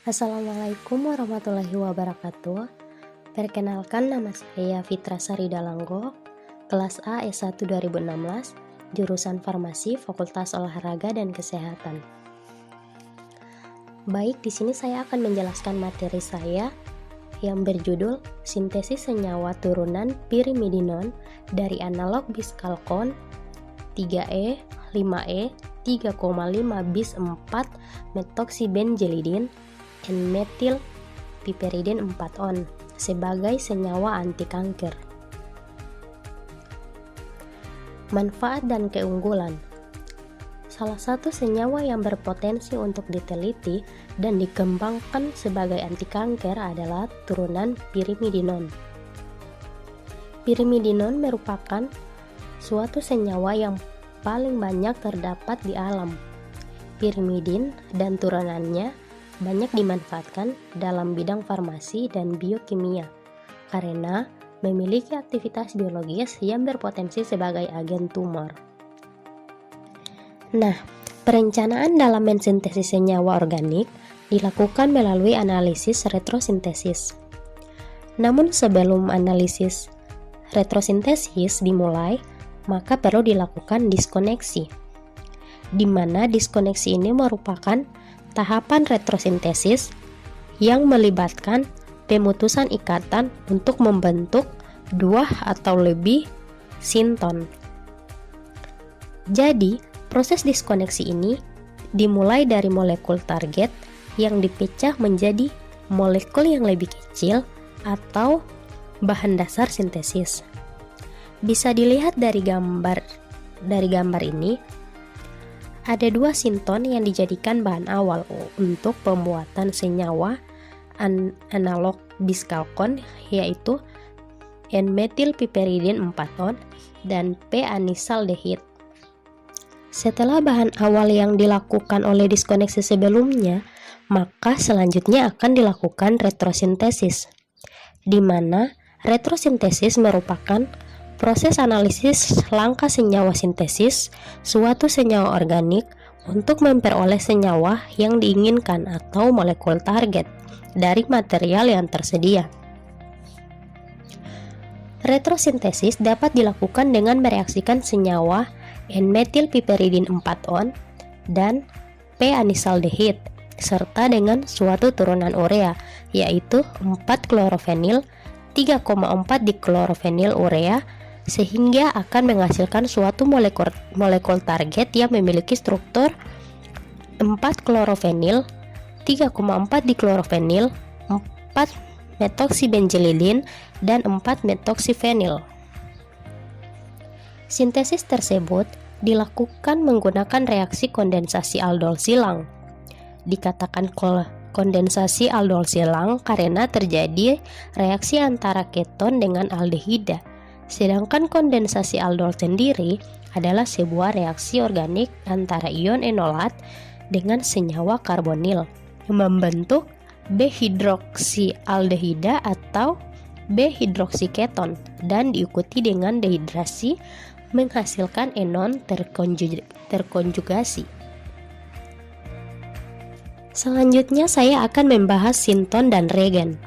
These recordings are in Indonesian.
Assalamualaikum warahmatullahi wabarakatuh. Perkenalkan, nama saya Fitra Sari Dalanggo, kelas A S1 2016, jurusan Farmasi, Fakultas Olahraga dan Kesehatan. Baik, di sini saya akan menjelaskan materi saya yang berjudul Sintesis Senyawa Turunan Pirimidinon dari Analog Biskalkon 3E, 5E, 3,5 bis 4 methoxybenzyridine N-metyl piperidine 4-on sebagai senyawa anti kanker. Manfaat dan keunggulan. Salah satu senyawa yang berpotensi untuk diteliti dan dikembangkan sebagai anti kanker adalah turunan pirimidinon. Pirimidinon merupakan suatu senyawa yang paling banyak terdapat di alam. Pirimidin dan turunannya banyak dimanfaatkan dalam bidang farmasi dan biokimia karena memiliki aktivitas biologis yang berpotensi sebagai agen tumor. Nah, perencanaan dalam mensintesis senyawa organik dilakukan melalui analisis retrosintesis. Namun sebelum analisis retrosintesis dimulai, maka perlu dilakukan diskoneksi, di mana diskoneksi ini merupakan tahapan retrosintesis yang melibatkan pemutusan ikatan untuk membentuk dua atau lebih sinton. Jadi, proses diskoneksi ini dimulai dari molekul target yang dipecah menjadi molekul yang lebih kecil atau bahan dasar sintesis. Bisa dilihat dari gambar ini, ada dua sinton yang dijadikan bahan awal untuk pembuatan senyawa analog biskalkon, yaitu N-metyl piperidine 4-on dan P-anisaldehid. Setelah bahan awal yang dilakukan oleh diskoneksi sebelumnya, maka selanjutnya akan dilakukan retrosintesis, di mana retrosintesis merupakan proses analisis langkah senyawa sintesis suatu senyawa organik untuk memperoleh senyawa yang diinginkan atau molekul target dari material yang tersedia. Retrosintesis dapat dilakukan dengan mereaksikan senyawa N-metyl piperidine 4-on dan P-anisaldehid serta dengan suatu turunan urea, yaitu 4-klorofenil 3,4 diklorofenil urea, sehingga akan menghasilkan suatu molekul target yang memiliki struktur 4-klorofenil 3,4 diklorofenil 4 methoxybenzyridine dan 4 methoxyfenil. Sintesis tersebut dilakukan menggunakan reaksi kondensasi aldol silang. Dikatakan kondensasi aldol silang karena terjadi reaksi antara keton dengan aldehida, sedangkan kondensasi aldol sendiri adalah sebuah reaksi organik antara ion enolat dengan senyawa karbonil membentuk B-hidroksialdehida atau B-hidroksiketon dan diikuti dengan dehidrasi menghasilkan enon terkonjugasi. Selanjutnya saya akan membahas sinton dan regen.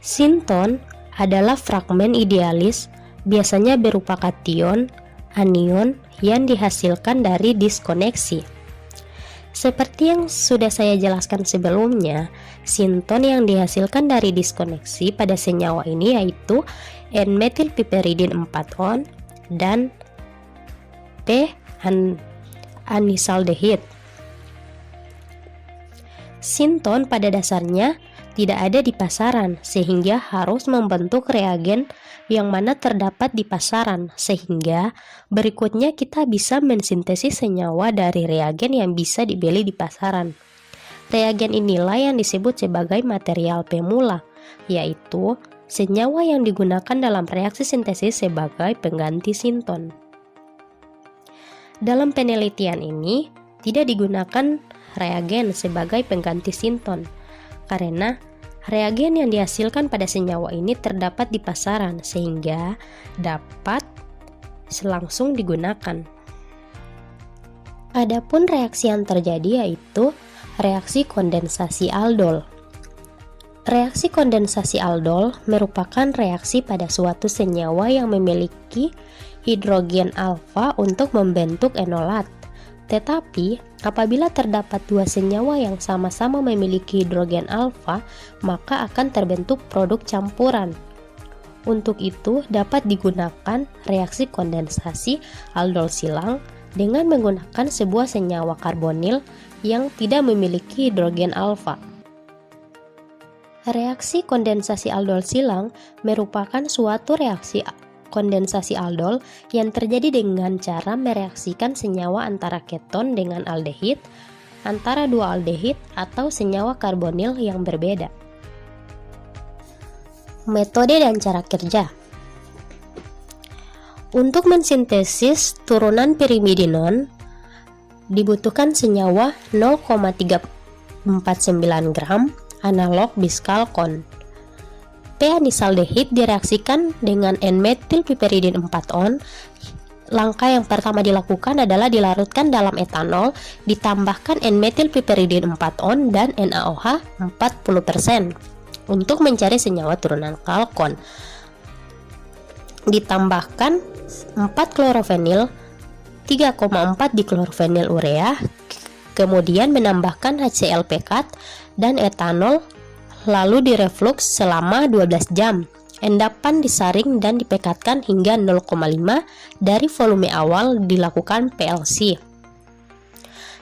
Sinton adalah fragmen idealis biasanya berupa kation, anion yang dihasilkan dari diskoneksi. Seperti yang sudah saya jelaskan sebelumnya, sinton yang dihasilkan dari diskoneksi pada senyawa ini yaitu N-metyl piperidine 4-on dan P-anisaldehid. Sinton pada dasarnya tidak ada di pasaran, sehingga harus membentuk reagen yang mana terdapat di pasaran, sehingga berikutnya kita bisa mensintesis senyawa dari reagen yang bisa dibeli di pasaran. Reagen inilah yang disebut sebagai material pemula, yaitu senyawa yang digunakan dalam reaksi sintesis sebagai pengganti sinton. Dalam penelitian ini, tidak digunakan reagen sebagai pengganti sinton, karena reagen yang dihasilkan pada senyawa ini terdapat di pasaran sehingga dapat langsung digunakan. Adapun reaksi yang terjadi yaitu reaksi kondensasi aldol. Reaksi kondensasi aldol merupakan reaksi pada suatu senyawa yang memiliki hidrogen alfa untuk membentuk enolat. Tetapi, apabila terdapat dua senyawa yang sama-sama memiliki hidrogen alfa, maka akan terbentuk produk campuran. Untuk itu, dapat digunakan reaksi kondensasi aldol silang dengan menggunakan sebuah senyawa karbonil yang tidak memiliki hidrogen alfa. Reaksi kondensasi aldol silang merupakan suatu reaksi kondensasi aldol yang terjadi dengan cara mereaksikan senyawa antara keton dengan aldehid, antara dua aldehid atau senyawa karbonil yang berbeda. Metode dan cara kerja. Untuk mensintesis turunan pirimidinon dibutuhkan senyawa 0,349 gram analog biskalkon. P-anisaldehid direaksikan dengan N-metilpiperidin 4-on. Langkah yang pertama dilakukan adalah dilarutkan dalam etanol, ditambahkan N-metilpiperidin 4-on dan NaOH 40% untuk mencari senyawa turunan kalkon. Ditambahkan 4 klorofenil, 3,4 diklorofenil urea, kemudian menambahkan HCl pekat dan etanol, lalu direflux selama 12 jam. Endapan disaring dan dipekatkan hingga 0,5 dari volume awal dilakukan PLC.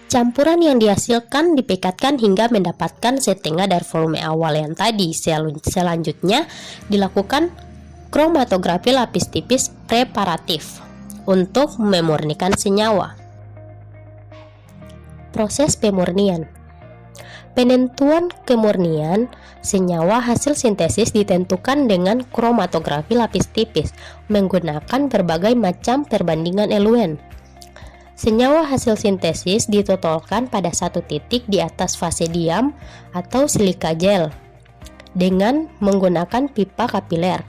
Campuran yang dihasilkan dipekatkan hingga mendapatkan setengah dari volume awal yang tadi. Selanjutnya dilakukan kromatografi lapis tipis preparatif untuk memurnikan senyawa. Proses pemurnian. Penentuan kemurnian senyawa hasil sintesis ditentukan dengan kromatografi lapis tipis menggunakan berbagai macam perbandingan eluen. Senyawa hasil sintesis ditotolkan pada satu titik di atas fase diam atau silika gel dengan menggunakan pipa kapiler.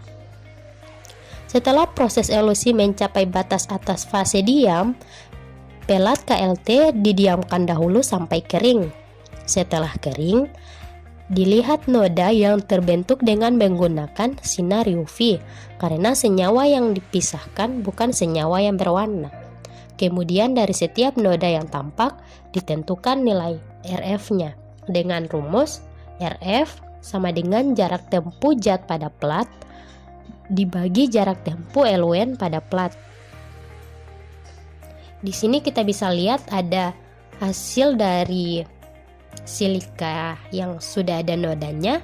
Setelah proses elusi mencapai batas atas fase diam, pelat KLT didiamkan dahulu sampai kering. Setelah kering, dilihat noda yang terbentuk dengan menggunakan sinar UV karena senyawa yang dipisahkan bukan senyawa yang berwarna. Kemudian dari setiap noda yang tampak ditentukan nilai RF-nya dengan rumus RF sama dengan jarak tempuh zat pada plat dibagi jarak tempuh eluen pada plat. Di sini kita bisa lihat ada hasil dari silika yang sudah ada nodanya,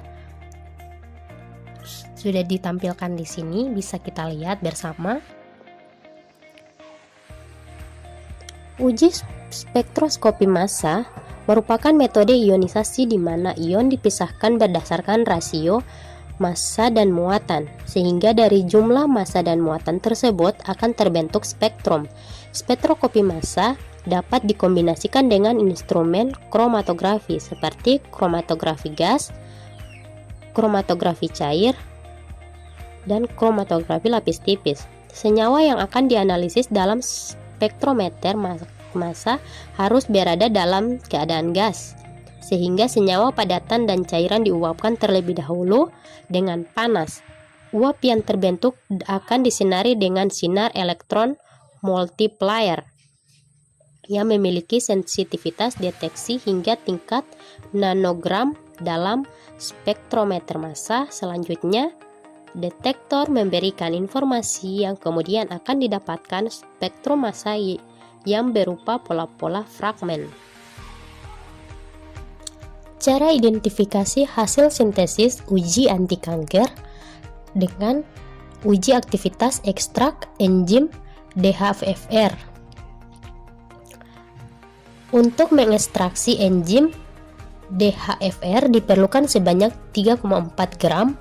sudah ditampilkan di sini, bisa kita lihat bersama. Uji spektroskopi massa merupakan metode ionisasi di mana ion dipisahkan berdasarkan rasio massa dan muatan, sehingga dari jumlah massa dan muatan tersebut akan terbentuk spektrum. Spektroskopi massa dapat dikombinasikan dengan instrumen kromatografi seperti kromatografi gas, kromatografi cair, dan kromatografi lapis tipis. Senyawa yang akan dianalisis dalam spektrometer massa harus berada dalam keadaan gas, sehingga senyawa padatan dan cairan diuapkan terlebih dahulu dengan panas. Uap yang terbentuk akan disinari dengan sinar elektron multiplier yang memiliki sensitivitas deteksi hingga tingkat nanogram dalam spektrometer massa. Selanjutnya, detektor memberikan informasi yang kemudian akan didapatkan spektrum massa yang berupa pola-pola fragmen. Cara identifikasi hasil sintesis uji anti kanker dengan uji aktivitas ekstrak enzim DHFR. Untuk mengekstraksi enzim DHFR diperlukan sebanyak 3,4 gram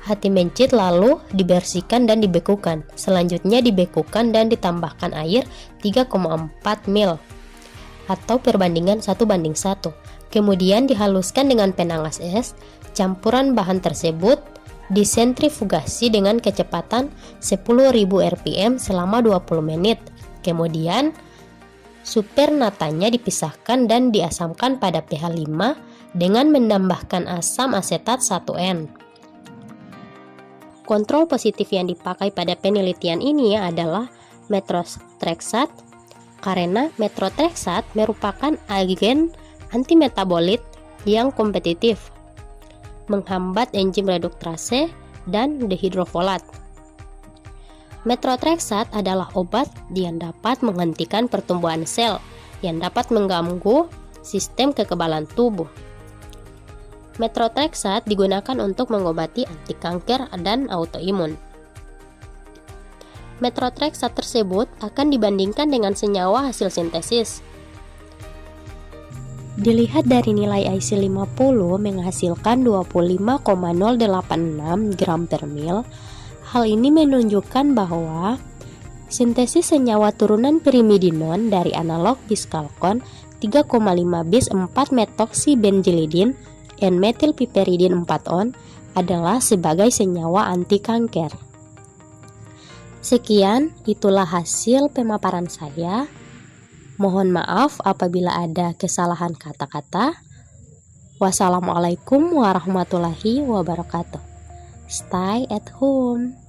hati mencit, lalu dibersihkan dan dibekukan. Selanjutnya dibekukan dan ditambahkan air 3,4 ml atau perbandingan 1:1. Kemudian dihaluskan dengan penangas es. Campuran bahan tersebut disentrifugasi dengan kecepatan 10.000 rpm selama 20 menit. Kemudian Supernatanya dipisahkan dan diasamkan pada pH 5 dengan menambahkan asam asetat 1N. Kontrol positif yang dipakai pada penelitian ini adalah methotrexate, karena methotrexate merupakan agen antimetabolit yang kompetitif, menghambat enzim reduktase dan dehidrofolat. Methotrexate adalah obat yang dapat menghentikan pertumbuhan sel yang dapat mengganggu sistem kekebalan tubuh. Methotrexate digunakan untuk mengobati anti kanker dan autoimun. Methotrexate tersebut akan dibandingkan dengan senyawa hasil sintesis. Dilihat dari nilai IC50 menghasilkan 25,086 gram per mil. Hal ini menunjukkan bahwa sintesis senyawa turunan pirimidinon dari analog biskalkon 3,5 bis 4 metoksibenzilidin N-metilpiperidin 4-on adalah sebagai senyawa anti kanker. Sekian, itulah hasil pemaparan saya. Mohon maaf apabila ada kesalahan kata-kata. Wassalamualaikum warahmatullahi wabarakatuh. Stay at home.